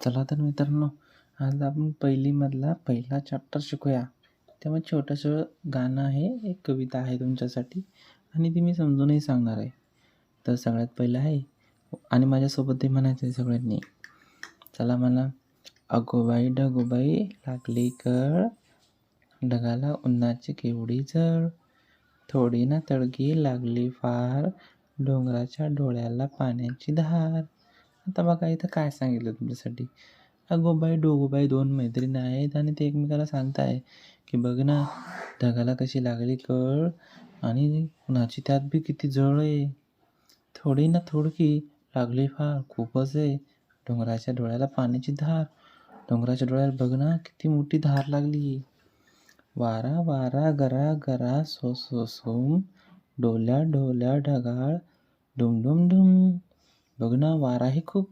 चला तर मित्रांनो, आज आपण पहिलीमधला पहिला चॅप्टर शिकूया. तेव्हा छोटंसं गाणं आहे, एक कविता आहे तुमच्यासाठी आणि ती मी समजूनही सांगणार आहे. तर सगळ्यात पहिलं आहे आणि माझ्यासोबत ते म्हणायचं आहे सगळ्यांनी. चला म्हणा. अगोबाई डगोबाई लागली कळ, ढगाला उन्हाची केवढी झळ, थोडी ना तडकी लागली फार, डोंगराच्या डोळ्याला पाण्याची धार. आता बघा इथं काय सांगितलं तुमच्यासाठी. अगोबाई डोगोबाई दोन मैत्रिणी आहेत आणि ते एकमेकाला सांगताय की बघ ना, ढगाला कशी लागली कळ आणि उन्हाची त्यात बी किती जळ आहे. थोडी ना थोडकी लागली फार खूपच आहे, डोंगराच्या डोळ्याला पाण्याची धार. डोंगराच्या डोळ्याला बघ ना किती मोठी धार लागली. वारा वारा गरा गरा सो सो सोम, डोल्या डोल्या ढगाळ डुम डुम डुम. बघ ना वाराही खूप